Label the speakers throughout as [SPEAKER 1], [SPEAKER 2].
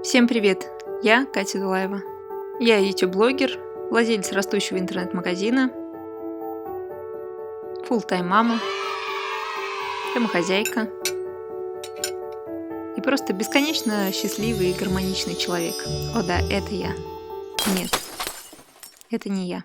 [SPEAKER 1] Всем привет! Я Катя Дулаева. Я YouTube-блогер, владелец растущего интернет-магазина, фулл-тайм мама, домохозяйка и просто бесконечно счастливый и гармоничный человек. О да, это я. Нет, это не я.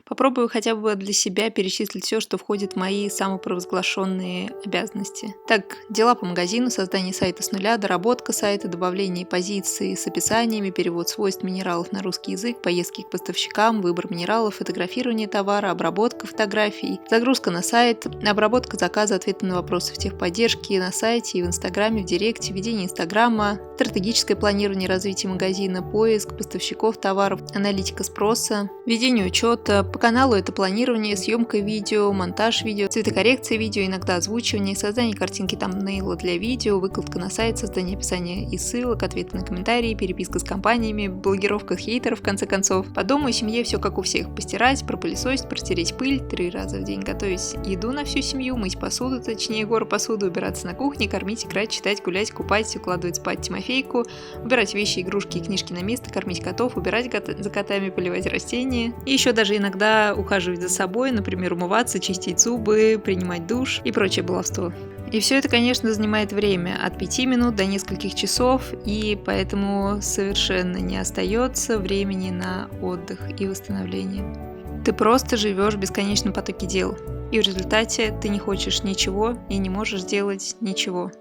[SPEAKER 1] Попробую хотя бы для себя перечислить все, что входит в мои самопровозглашенные обязанности. Так, дела по магазину, создание сайта с нуля, доработка сайта, добавление позиций с описаниями, перевод свойств минералов на русский язык, поездки к поставщикам, выбор минералов, фотографирование товара, обработка фотографий, загрузка на сайт, обработка заказа, ответы на вопросы в техподдержке на сайте и в Инстаграме, в Директе, ведение Инстаграма, стратегическое планирование развития магазина, поиск поставщиков товаров, аналитика спроса, ведение учета. По каналу это планирование, съемка видео, монтаж видео, цветокоррекция видео, иногда озвучивание, создание картинки тамбнейла для видео, выкладка на сайт, создание описания и ссылок, ответы на комментарии, переписка с компаниями, блогировка хейтеров в конце концов. По дому и семье все как у всех: постирать, пропылесосить, протереть пыль 3 раза в день, готовить еду на всю семью, мыть посуду, точнее гору посуды, убираться на кухне, кормить, играть, читать, гулять, купать, укладывать спать Тимофейку, убирать вещи, игрушки и книжки на место, кормить котов, убирать за котами, поливать растения и еще даже иногда ухаживать за собой, например, умываться, чистить зубы, принимать душ и прочее баловство. И все это, конечно, занимает время от 5 минут до нескольких часов, и поэтому совершенно не остается времени на отдых и восстановление. Ты просто живешь в бесконечном потоке дел, и в результате ты не хочешь ничего и не можешь сделать ничего.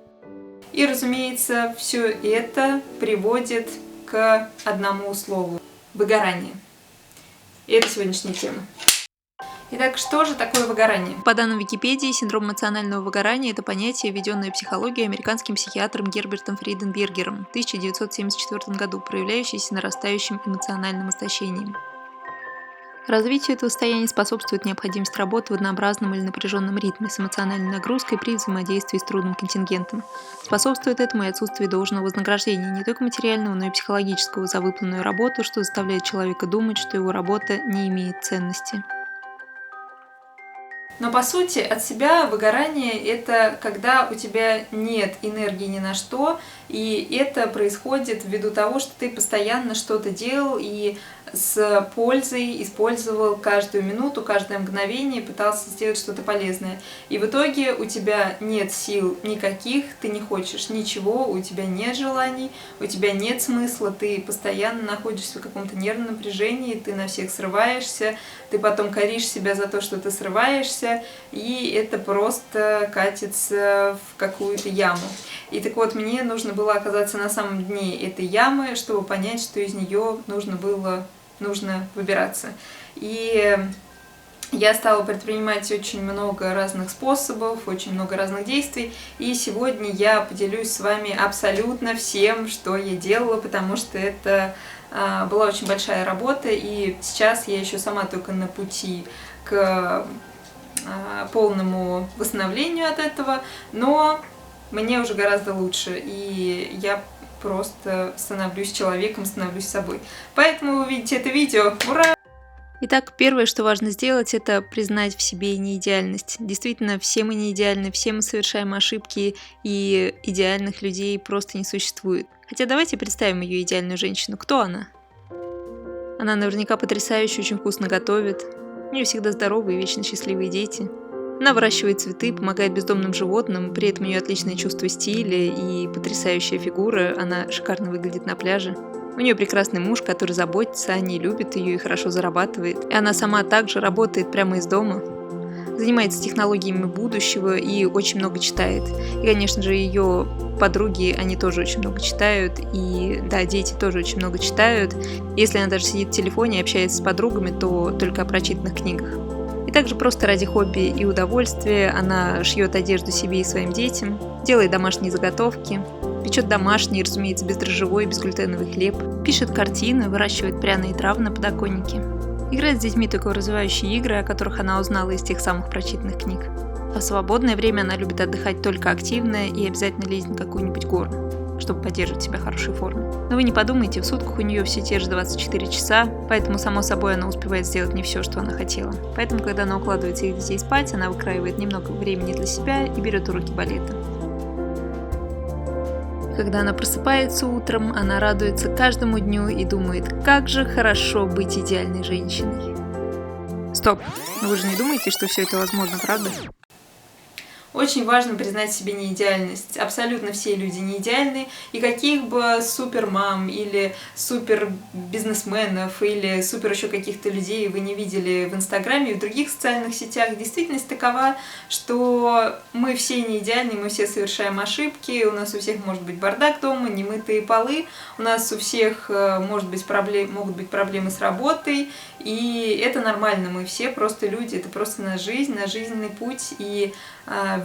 [SPEAKER 1] И, разумеется, все это приводит к одному слову – выгорание. И это сегодняшняя тема. Итак, что же такое выгорание? По данным Википедии, синдром эмоционального выгорания – это понятие, введенное в психологию американским психиатром Гербертом Фриденбергером в 1974 году, проявляющееся нарастающим эмоциональным истощением. Развитию этого состояния способствует необходимость работы в однообразном или напряженном ритме с эмоциональной нагрузкой при взаимодействии с трудным контингентом. Способствует этому и отсутствие должного вознаграждения, не только материального, но и психологического за выполненную работу, что заставляет человека думать, что его работа не имеет ценности. Но по сути от себя выгорание – это когда у тебя нет энергии ни на что, и это происходит ввиду того, что ты постоянно что-то делал и с пользой использовал каждую минуту, каждое мгновение, пытался сделать что-то полезное. И в итоге у тебя нет сил никаких, ты не хочешь ничего, у тебя нет желаний, у тебя нет смысла, ты постоянно находишься в каком-то нервном напряжении, ты на всех срываешься, ты потом коришь себя за то, что ты срываешься, и это просто катится в какую-то яму. И так вот, мне нужно было оказаться на самом дне этой ямы, чтобы понять, что из нее нужно выбираться. И я стала предпринимать очень много разных способов, очень много разных действий, и сегодня я поделюсь с вами абсолютно всем, что я делала, потому что это была очень большая работа, и сейчас я еще сама только на пути к полному восстановлению от этого, но мне уже гораздо лучше, и я просто становлюсь человеком, становлюсь собой. Поэтому вы видите это видео. Ура! Итак, первое, что важно сделать, это признать в себе неидеальность. Действительно, все мы не идеальны, все мы совершаем ошибки, и идеальных людей просто не существует. Хотя давайте представим ее идеальную женщину. Кто она? Она наверняка потрясающе, очень вкусно готовит. У нее всегда здоровые и вечно счастливые дети. Она выращивает цветы, помогает бездомным животным, при этом у нее отличное чувство стиля и потрясающая фигура, она шикарно выглядит на пляже. У нее прекрасный муж, который заботится о ней, любит ее и хорошо зарабатывает. И она сама также работает прямо из дома, занимается технологиями будущего и очень много читает. И, конечно же, ее подруги, они тоже очень много читают, и да, дети тоже очень много читают. Если она даже сидит в телефоне и общается с подругами, то только о прочитанных книгах. И также просто ради хобби и удовольствия она шьет одежду себе и своим детям, делает домашние заготовки, печет домашний, разумеется, бездрожжевой и безглютеновый хлеб, пишет картины, выращивает пряные травы на подоконнике, играет с детьми только в развивающие игры, о которых она узнала из тех самых прочитанных книг. А в свободное время она любит отдыхать только активно и обязательно лезть на какую-нибудь гору, чтобы поддерживать себя в хорошей форме. Но вы не подумайте, в сутках у нее все те же 24 часа, поэтому, само собой, она успевает сделать не все, что она хотела. Поэтому, когда она укладывает своих детей спать, она выкраивает немного времени для себя и берет уроки балета. Когда она просыпается утром, она радуется каждому дню и думает, как же хорошо быть идеальной женщиной. Стоп, но вы же не думаете, что все это возможно, правда? Очень важно признать себе неидеальность. Абсолютно все люди не идеальны, и каких бы супермам или супер бизнесменов или супер еще каких-то людей вы не видели в Инстаграме и в других социальных сетях, действительность такова, что мы все не идеальны, мы все совершаем ошибки, у нас у всех может быть бардак дома, немытые полы, у нас у всех могут быть проблемы с работой, и это нормально, мы все просто люди, это просто наша жизнь, наш жизненный путь, и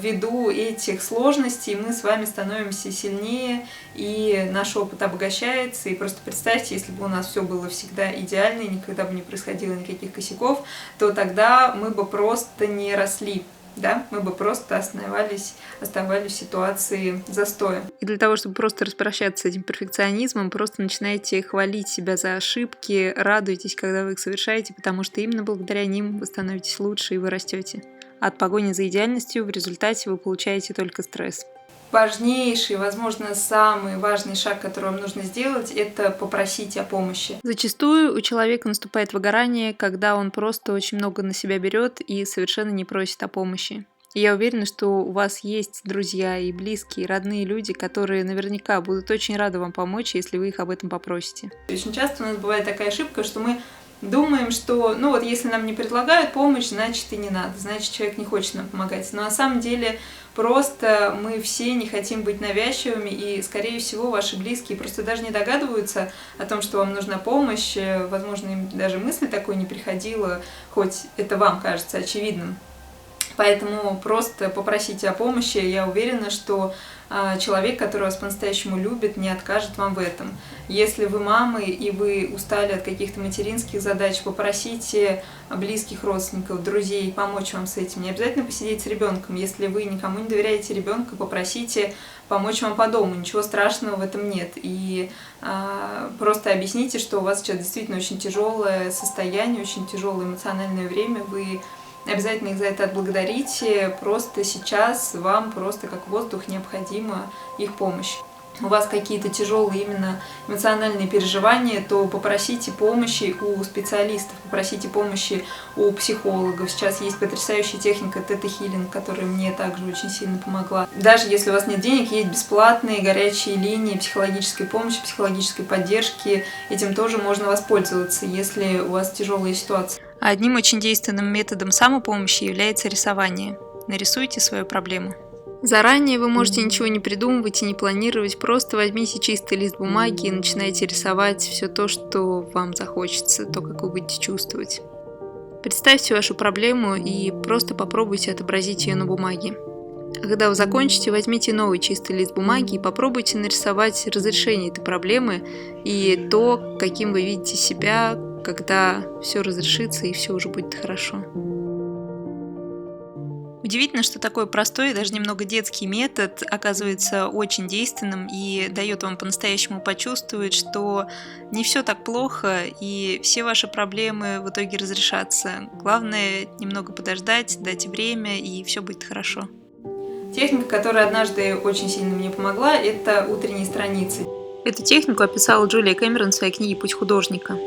[SPEAKER 1] ввиду этих сложностей мы с вами становимся сильнее, и наш опыт обогащается. И просто представьте, если бы у нас все было всегда идеально, и никогда бы не происходило никаких косяков, то тогда мы бы просто не росли. Да, мы бы просто оставались в ситуации застоя. И для того, чтобы просто распрощаться с этим перфекционизмом, просто начинайте хвалить себя за ошибки, радуйтесь, когда вы их совершаете, потому что именно благодаря ним вы становитесь лучше и вы растете. От погони за идеальностью в результате вы получаете только стресс. Важнейший, возможно, самый важный шаг, который вам нужно сделать, это попросить о помощи. Зачастую у человека наступает выгорание, когда он просто очень много на себя берет и совершенно не просит о помощи. И я уверена, что у вас есть друзья и близкие, и родные люди, которые наверняка будут очень рады вам помочь, если вы их об этом попросите. Очень часто у нас бывает такая ошибка, что мы думаем, что, если нам не предлагают помощь, значит и не надо, значит человек не хочет нам помогать. Но на самом деле просто мы все не хотим быть навязчивыми, и, скорее всего, ваши близкие просто даже не догадываются о том, что вам нужна помощь. Возможно, им даже мысли такой не приходило, хоть это вам кажется очевидным. Поэтому просто попросите о помощи. Я уверена, что человек, который вас по-настоящему любит, не откажет вам в этом. Если вы мамы и вы устали от каких-то материнских задач, попросите близких родственников, друзей помочь вам с этим. Не обязательно посидеть с ребенком. Если вы никому не доверяете ребенка, попросите помочь вам по дому. Ничего страшного в этом нет. И просто объясните, что у вас сейчас действительно очень тяжелое состояние, очень тяжелое эмоциональное время. Вы обязательно их за это отблагодарите, просто сейчас вам просто как воздух необходима их помощь. У вас какие-то тяжелые именно эмоциональные переживания, то попросите помощи у специалистов, попросите помощи у психологов. Сейчас есть потрясающая техника тета-хилинг, которая мне также очень сильно помогла. Даже если у вас нет денег, есть бесплатные горячие линии психологической помощи, психологической поддержки. Этим тоже можно воспользоваться, если у вас тяжелая ситуация. Одним очень действенным методом самопомощи является рисование. Нарисуйте свою проблему. Заранее вы можете ничего не придумывать и не планировать, просто возьмите чистый лист бумаги и начинайте рисовать все то, что вам захочется, то, как вы будете чувствовать. Представьте вашу проблему и просто попробуйте отобразить ее на бумаге. А когда вы закончите, возьмите новый чистый лист бумаги и попробуйте нарисовать разрешение этой проблемы и то, каким вы видите себя, когда все разрешится и все уже будет хорошо. Удивительно, что такой простой и даже немного детский метод оказывается очень действенным и дает вам по-настоящему почувствовать, что не все так плохо и все ваши проблемы в итоге разрешатся. Главное немного подождать, дать время, и все будет хорошо. Техника, которая однажды очень сильно мне помогла, это утренние страницы. Эту технику описала Джулия Кэмерон в своей книге «Путь художника».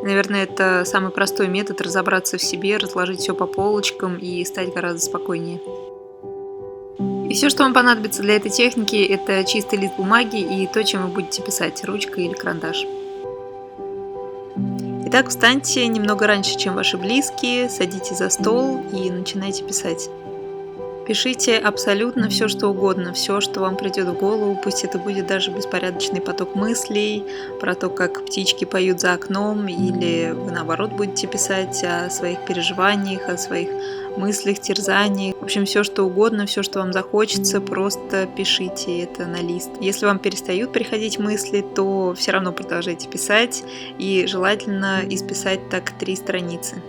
[SPEAKER 1] Наверное, это самый простой метод разобраться в себе, разложить все по полочкам и стать гораздо спокойнее. И все, что вам понадобится для этой техники, это чистый лист бумаги и то, чем вы будете писать, ручка или карандаш. Итак, встаньте немного раньше, чем ваши близкие, садитесь за стол и начинайте писать. Пишите абсолютно все, что угодно, все, что вам придет в голову, пусть это будет даже беспорядочный поток мыслей, про то, как птички поют за окном, или вы наоборот будете писать о своих переживаниях, о своих мыслях, терзаниях. В общем, все, что угодно, все, что вам захочется, просто пишите это на лист. Если вам перестают приходить мысли, то все равно продолжайте писать, и желательно исписать так 3 страницы.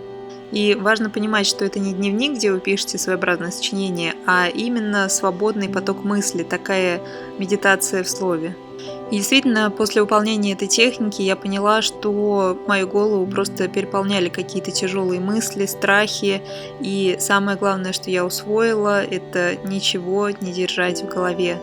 [SPEAKER 1] И важно понимать, что это не дневник, где вы пишете своеобразное сочинение, а именно свободный поток мысли, такая медитация в слове. И действительно, после выполнения этой техники я поняла, что мою голову просто переполняли какие-то тяжелые мысли, страхи. И самое главное, что я усвоила, это ничего не держать в голове.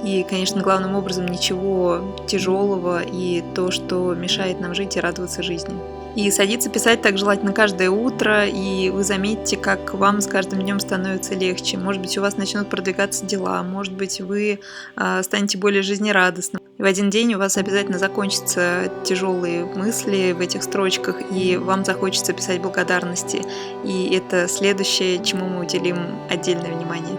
[SPEAKER 1] И, конечно, главным образом ничего тяжелого и то, что мешает нам жить и радоваться жизни. И садиться писать так желательно каждое утро, и вы заметите, как вам с каждым днем становится легче. Может быть, у вас начнут продвигаться дела, может быть, вы станете более жизнерадостным. И в один день у вас обязательно закончатся тяжелые мысли в этих строчках, и вам захочется писать благодарности. И это следующее, чему мы уделим отдельное внимание.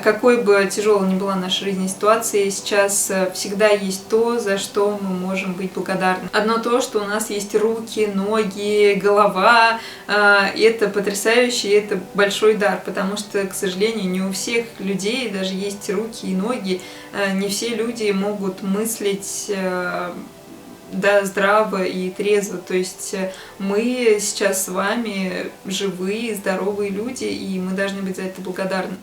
[SPEAKER 1] Какой бы тяжелой ни была наша жизненная ситуация, сейчас всегда есть то, за что мы можем быть благодарны. Одно то, что у нас есть руки, ноги, голова, это потрясающе, это большой дар, потому что, к сожалению, не у всех людей даже есть руки и ноги, не все люди могут мыслить здраво и трезво. То есть мы сейчас с вами живые, здоровые люди, и мы должны быть за это благодарны.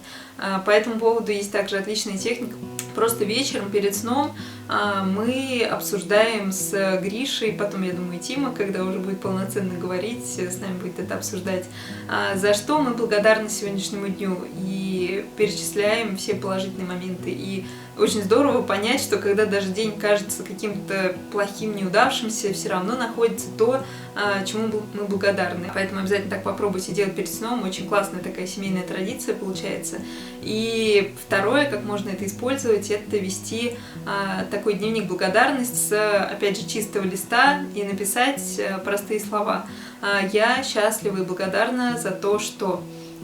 [SPEAKER 1] По этому поводу есть также отличная техника. Просто вечером перед сном мы обсуждаем с Гришей, потом, я думаю, Тима, когда уже будет полноценно говорить, с нами будет это обсуждать, за что мы благодарны сегодняшнему дню, и перечисляем все положительные моменты. И очень здорово понять, что когда даже день кажется каким-то плохим, неудавшимся, все равно находится то, чему мы благодарны. Поэтому обязательно так попробуйте делать перед сном. Очень классная такая семейная традиция получается. И второе, как можно это использовать, это вести такой дневник благодарности с, опять же, чистого листа и написать простые слова. Я счастлива и благодарна за то, что...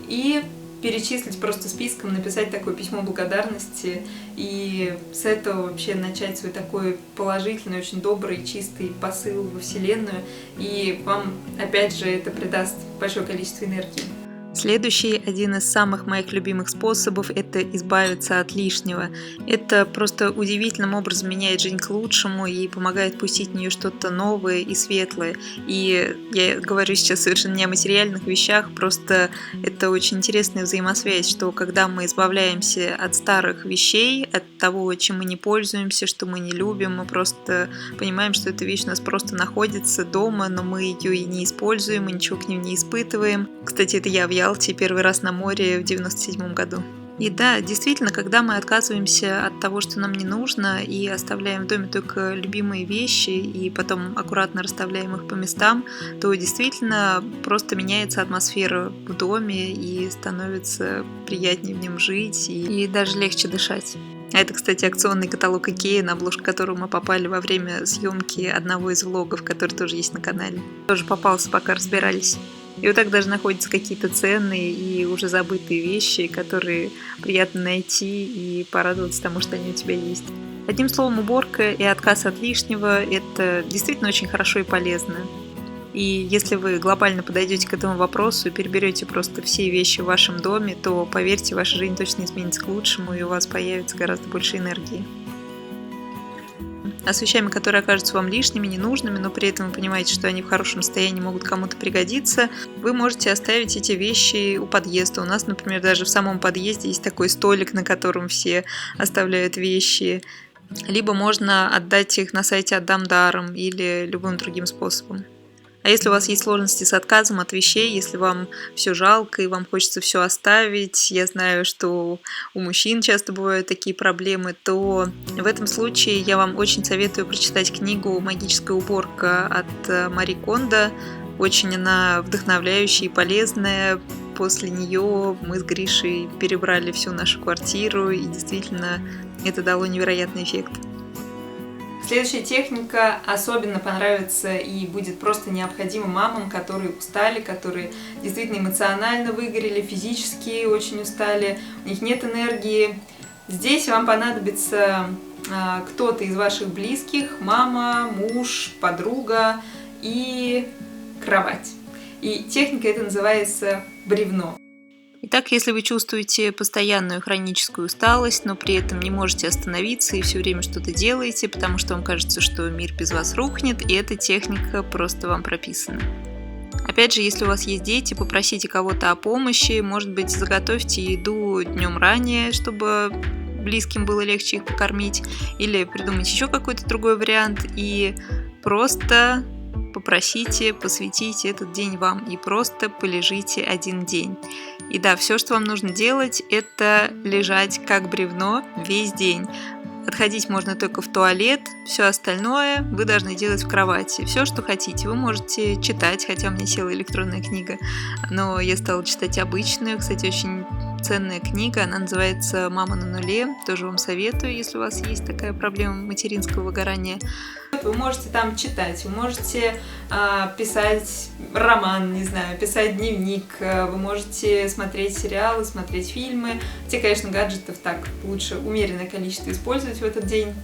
[SPEAKER 1] И перечислить просто списком, написать такое письмо благодарности и с этого вообще начать свой такой положительный, очень добрый, чистый посыл во Вселенную. И вам, опять же, это придаст большое количество энергии. Следующий, один из самых моих любимых способов, это избавиться от лишнего. Это просто удивительным образом меняет жизнь к лучшему и помогает пустить в нее что-то новое и светлое. И я говорю сейчас совершенно не о материальных вещах, просто это очень интересная взаимосвязь, что когда мы избавляемся от старых вещей, от того, чем мы не пользуемся, что мы не любим, мы просто понимаем, что эта вещь у нас просто находится дома, но мы ее и не используем, и ничего к ним не испытываем. Кстати, это я в Ялте первый раз на море в 97 году. И да, действительно, когда мы отказываемся от того, что нам не нужно, и оставляем в доме только любимые вещи, и потом аккуратно расставляем их по местам, то действительно просто меняется атмосфера в доме, и становится приятнее в нем жить, и даже легче дышать. А это, кстати, акционный каталог Икеи, на обложку которого мы попали во время съемки одного из влогов, который тоже есть на канале. Тоже попался, пока разбирались. И вот так даже находятся какие-то ценные и уже забытые вещи, которые приятно найти и порадоваться тому, что они у тебя есть. Одним словом, уборка и отказ от лишнего – это действительно очень хорошо и полезно. И если вы глобально подойдете к этому вопросу и переберете просто все вещи в вашем доме, то, поверьте, ваша жизнь точно изменится к лучшему, и у вас появится гораздо больше энергии. А с вещами, которые окажутся вам лишними, ненужными, но при этом вы понимаете, что они в хорошем состоянии могут кому-то пригодиться, вы можете оставить эти вещи у подъезда. У нас, например, даже в самом подъезде есть такой столик, на котором все оставляют вещи. Либо можно отдать их на сайте «Отдам даром» или любым другим способом. А если у вас есть сложности с отказом от вещей, если вам все жалко и вам хочется все оставить, я знаю, что у мужчин часто бывают такие проблемы, то в этом случае я вам очень советую прочитать книгу «Магическая уборка» от Мари Кондо. Очень она вдохновляющая и полезная. После нее мы с Гришей перебрали всю нашу квартиру, и действительно это дало невероятный эффект. Следующая техника особенно понравится и будет просто необходима мамам, которые устали, которые действительно эмоционально выгорели, физически очень устали, у них нет энергии. Здесь вам понадобится кто-то из ваших близких, мама, муж, подруга и кровать. И техника эта называется бревно. Итак, если вы чувствуете постоянную хроническую усталость, но при этом не можете остановиться и все время что-то делаете, потому что вам кажется, что мир без вас рухнет, и эта техника просто вам прописана. Опять же, если у вас есть дети, попросите кого-то о помощи, может быть, заготовьте еду днем ранее, чтобы близким было легче их покормить, или придумайте еще какой-то другой вариант, и просто попросите посвятить этот день вам и просто полежите один день. И да, все, что вам нужно делать, это лежать как бревно весь день. Отходить можно только в туалет, все остальное вы должны делать в кровати. Все, что хотите. Вы можете читать, хотя у меня села электронная книга, но я стала читать обычную. Кстати, очень ценная книга, она называется «Мама на нуле». Тоже вам советую, если у вас есть такая проблема материнского выгорания. Вы можете там читать, вы можете писать роман, не знаю, писать дневник, вы можете смотреть сериалы, смотреть фильмы. Хотя, конечно, гаджетов так лучше умеренное количество использовать в этот день.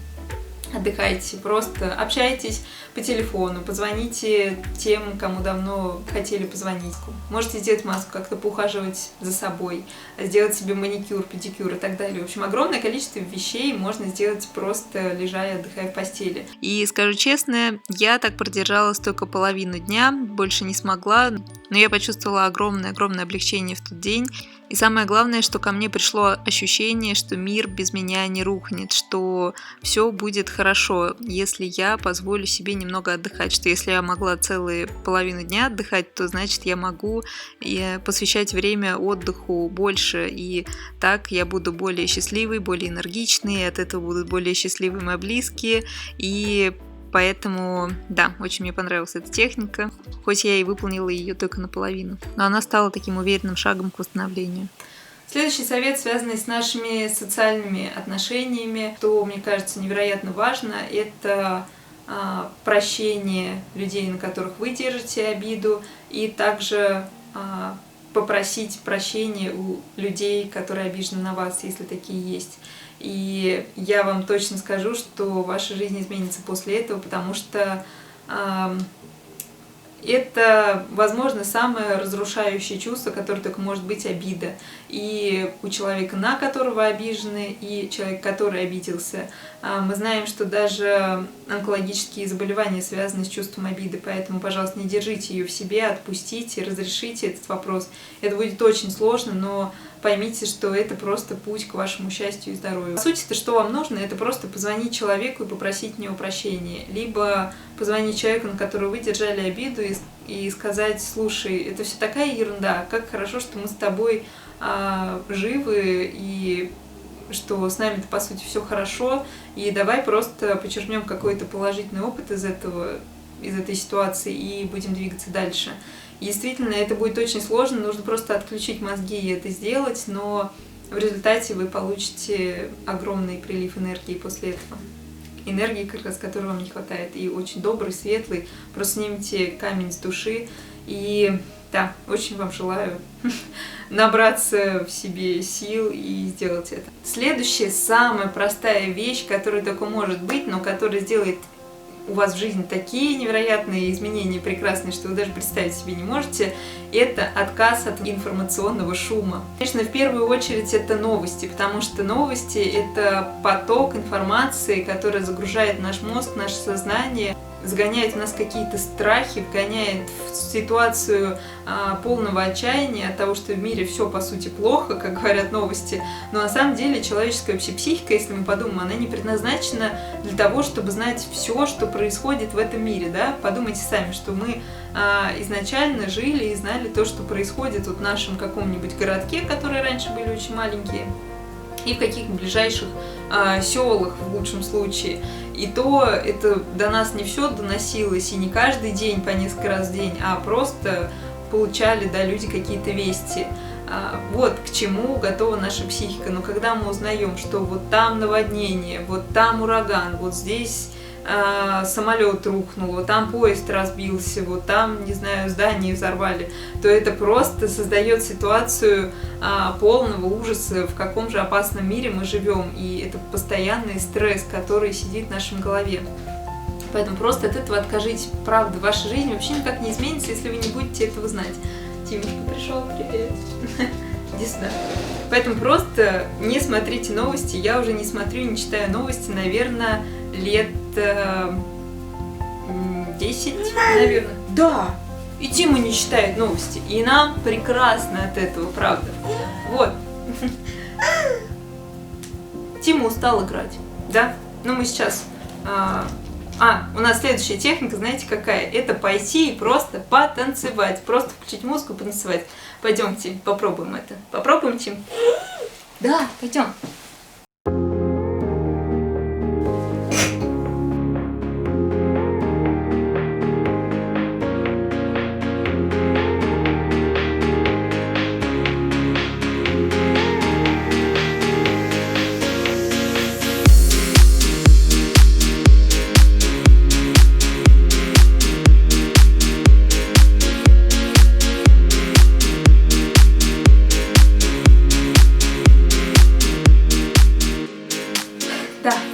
[SPEAKER 1] Отдыхайте, просто общайтесь по телефону, позвоните тем, кому давно хотели позвонить. Можете сделать маску, как-то поухаживать за собой, сделать себе маникюр, педикюр и так далее. В общем, огромное количество вещей можно сделать просто лежа и отдыхая в постели. И скажу честно, я так продержалась только половину дня, больше не смогла, но я почувствовала огромное облегчение в тот день. И самое главное, что ко мне пришло ощущение, что мир без меня не рухнет, что все будет хорошо, если я позволю себе немного отдыхать, что если я могла целую половину дня отдыхать, то значит я могу посвящать время отдыху больше, и так я буду более счастливой, более энергичной, и от этого будут более счастливы мои близкие, и поэтому, да, очень мне понравилась эта техника, хоть я и выполнила ее только наполовину. Но она стала таким уверенным шагом к восстановлению. Следующий совет, связанный с нашими социальными отношениями, что, мне кажется, невероятно важно, это прощение людей, на которых вы держите обиду, и также попросить прощения у людей, которые обижены на вас, если такие есть. И я вам точно скажу, что ваша жизнь изменится после этого, потому что это, возможно, самое разрушающее чувство, которое только может быть обида. И у человека, на которого обижены, и человека, который обиделся. Мы знаем, что даже онкологические заболевания связаны с чувством обиды, поэтому, пожалуйста, не держите ее в себе, отпустите, разрешите этот вопрос. Это будет очень сложно, но поймите, что это просто путь к вашему счастью и здоровью. По сути-то, что вам нужно, это просто позвонить человеку и попросить у него прощения. Либо позвонить человеку, на которого вы держали обиду, и сказать: слушай, это все такая ерунда, как хорошо, что мы с тобой живы, и что с нами-то, по сути, все хорошо, и давай просто почерпнем какой-то положительный опыт из этой ситуации и будем двигаться дальше. И действительно, это будет очень сложно, нужно просто отключить мозги и это сделать, но в результате вы получите огромный прилив энергии после этого. Энергии, как раз которой вам не хватает, и очень добрый, светлый, просто снимите камень с души, и да, очень вам желаю набраться в себе сил и сделать это. Следующая, самая простая вещь, которая только может быть, но которая сделает у вас в жизни такие невероятные изменения прекрасные, что вы даже представить себе не можете, это отказ от информационного шума. Конечно, в первую очередь это новости, потому что новости — это поток информации, который загружает наш мозг, наше сознание, загоняет в нас какие-то страхи, вгоняет в ситуацию полного отчаяния от того, что в мире все по сути плохо, как говорят новости. Но на самом деле человеческая вообще психика, если мы подумаем, она не предназначена для того, чтобы знать все, что происходит в этом мире. Да? Подумайте сами, что мы изначально жили и знали то, что происходит в нашем каком-нибудь городке, которые раньше были очень маленькие, и в каких-нибудь ближайших селах в лучшем случае. И то это до нас не все доносилось, и не каждый день по несколько раз в день, а просто получали, да, люди какие-то вести. Вот к чему готова наша психика. Но когда мы узнаем, что вот там наводнение, вот там ураган, вот здесь самолет рухнул, вот там поезд разбился, вот там, не знаю, здание взорвали, то это просто создает ситуацию полного ужаса, в каком же опасном мире мы живем, и это постоянный стресс, который сидит в нашем голове. Поэтому просто от этого откажитесь. Правда, ваша жизнь вообще никак не изменится, если вы не будете этого знать. Тимочка пришел, привет. Иди сюда. Поэтому просто не смотрите новости. Я уже не смотрю, не читаю новости, наверное, лет 10, наверное.
[SPEAKER 2] Да.
[SPEAKER 1] И Тима не читает новости. И нам прекрасно от этого, правда. Вот. Тима устал играть, да? Ну, мы сейчас У нас следующая техника, знаете какая? Это пойти и просто потанцевать. Просто включить музыку и потанцевать. Пойдемте, попробуем это. Попробуем, Тим? Да, пойдем.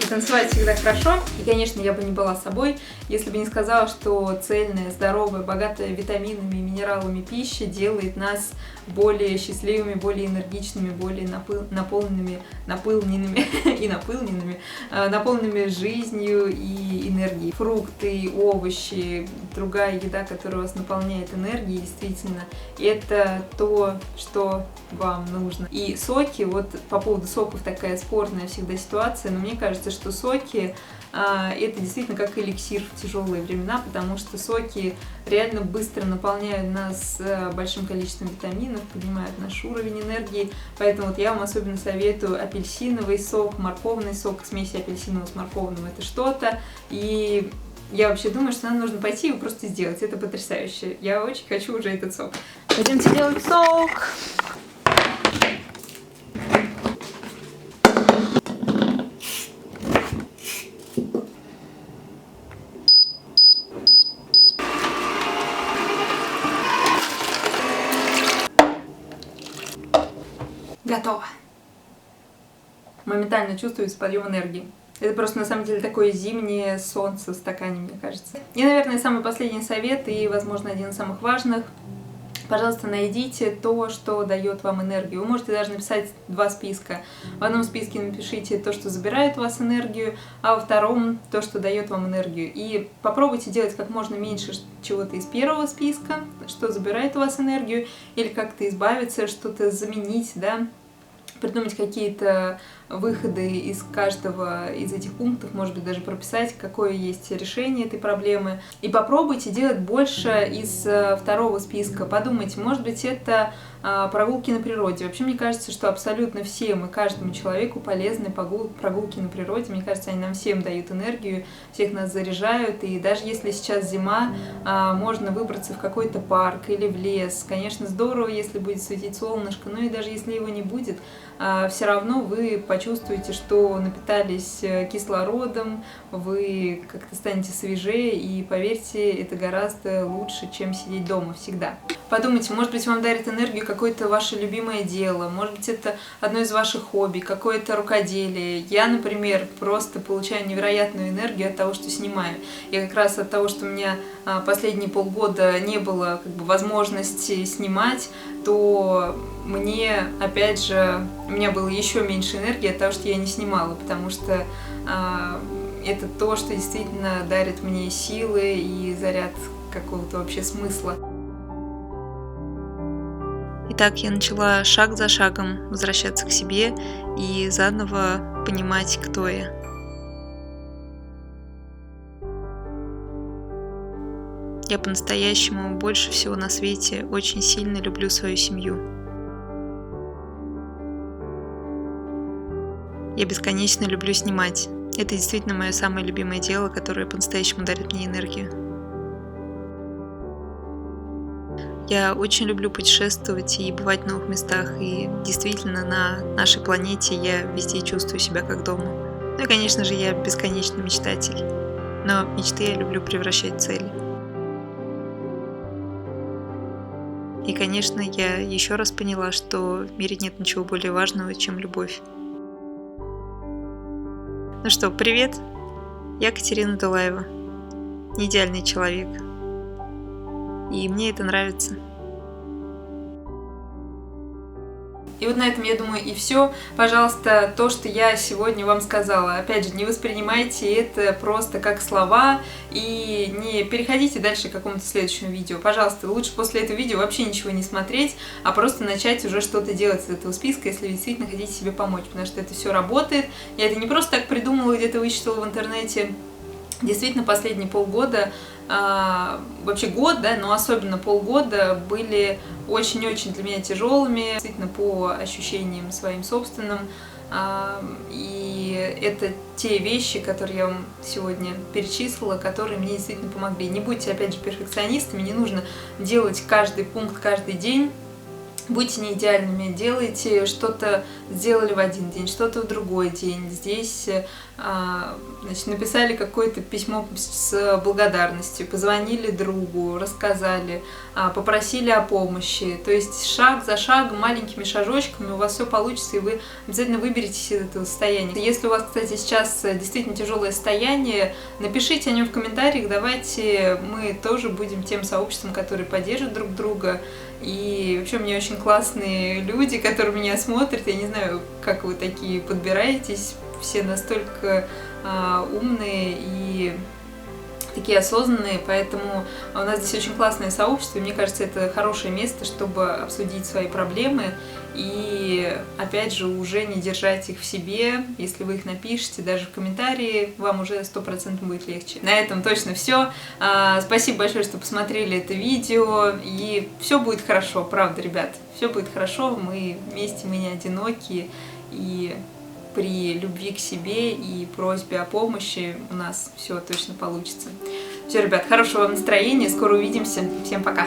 [SPEAKER 1] Танцевать всегда хорошо, и, конечно, я бы не была собой, если бы не сказала, что цельная, здоровая, богатая витаминами и минералами пища делает нас более счастливыми, более энергичными, более наполненными жизнью и энергией. Фрукты, овощи, другая еда, которая вас наполняет энергией, действительно, это то, что вам нужно. И соки, вот по поводу соков такая спорная всегда ситуация, но мне кажется, что соки это действительно как эликсир в тяжелые времена, потому что соки реально быстро наполняют нас большим количеством витаминов, поднимают наш уровень энергии, поэтому вот я вам особенно советую апельсиновый сок, морковный сок, смесь апельсинового с морковным, это что-то, и я вообще думаю, что нам нужно пойти и просто сделать, это потрясающе, я очень хочу уже этот сок. Пойдемте делать сок! Готово. Моментально чувствуется подъем энергии. Это просто на самом деле такое зимнее солнце в стакане, мне кажется. И, наверное, самый последний совет, и, возможно, один из самых важных. Пожалуйста, найдите то, что дает вам энергию. Вы можете даже написать 2 списка. В одном списке напишите то, что забирает у вас энергию, а во втором то, что дает вам энергию. И попробуйте делать как можно меньше чего-то из первого списка, что забирает у вас энергию, или как-то избавиться, что-то заменить, да, придумать какие-то выходы из каждого из этих пунктов, может быть, даже прописать, какое есть решение этой проблемы. И попробуйте делать больше из второго списка. Подумайте, может быть, это прогулки на природе. Вообще, мне кажется, что абсолютно всем и каждому человеку полезны прогулки на природе. Мне кажется, они нам всем дают энергию, всех нас заряжают. И даже если сейчас зима, можно выбраться в какой-то парк или в лес. Конечно, здорово, если будет светить солнышко, но и даже если его не будет, все равно вы почувствуете, что напитались кислородом, вы как-то станете свежее, и поверьте, это гораздо лучше, чем сидеть дома всегда. Подумайте, может быть, вам дарит энергию какое-то ваше любимое дело, может быть, это одно из ваших хобби, какое-то рукоделие. Я, например, просто получаю невероятную энергию от того, что снимаю. Я как раз от того, что у меня последние полгода не было возможности снимать, то мне, опять же, у меня было еще меньше энергии от того, что я не снимала, потому что это то, что действительно дарит мне силы и заряд какого-то вообще смысла. Итак, я начала шаг за шагом возвращаться к себе и заново понимать, кто я. Я по-настоящему больше всего на свете очень сильно люблю свою семью. Я бесконечно люблю снимать. Это действительно мое самое любимое дело, которое по-настоящему дарит мне энергию. Я очень люблю путешествовать и бывать в новых местах, и действительно на нашей планете я везде чувствую себя как дома. Ну и, конечно же, я бесконечный мечтатель, но мечты я люблю превращать в цели. И, конечно, я еще раз поняла, что в мире нет ничего более важного, чем любовь. Ну что, привет! Я Катерина Дулаева. Не идеальный человек. И мне это нравится. И вот на этом, я думаю, и все. Пожалуйста, то, что я сегодня вам сказала, опять же, не воспринимайте это просто как слова и не переходите дальше к какому-то следующему видео. Пожалуйста, лучше после этого видео вообще ничего не смотреть, а просто начать уже что-то делать из этого списка, если вы действительно хотите себе помочь, потому что это все работает. Я это не просто так придумала, где-то вычитала в интернете. действительно последние полгода, вообще год, да, но особенно полгода были очень-очень для меня тяжелыми, действительно по ощущениям своим собственным. И это те вещи, которые я вам сегодня перечислила, которые мне действительно помогли. Не будьте, опять же, перфекционистами, не нужно делать каждый пункт каждый день. Будьте не идеальными, делайте что-то, сделали в один день, что-то в другой день. Здесь, значит, написали какое-то письмо с благодарностью, позвонили другу, рассказали, попросили о помощи. То есть шаг за шагом, маленькими шажочками у вас все получится, и вы обязательно выберетесь из этого состояния. Если у вас, кстати, сейчас действительно тяжелое состояние, напишите о нем в комментариях, давайте мы тоже будем тем сообществом, которые поддержат друг друга. И вообще у меня очень классные люди, которые меня смотрят. Я не знаю, как вы такие подбираетесь. Все настолько умные и такие осознанные, поэтому у нас здесь очень классное сообщество, и мне кажется, это хорошее место, чтобы обсудить свои проблемы и, опять же, уже не держать их в себе. Если вы их напишите, даже в комментарии, вам уже 100% будет легче. На этом точно все. Спасибо большое, что посмотрели это видео, и все будет хорошо, правда, ребят, все будет хорошо, мы вместе, мы не одинокие, и при любви к себе и просьбе о помощи у нас все точно получится. Все, ребят, хорошего вам настроения, скоро увидимся, всем пока!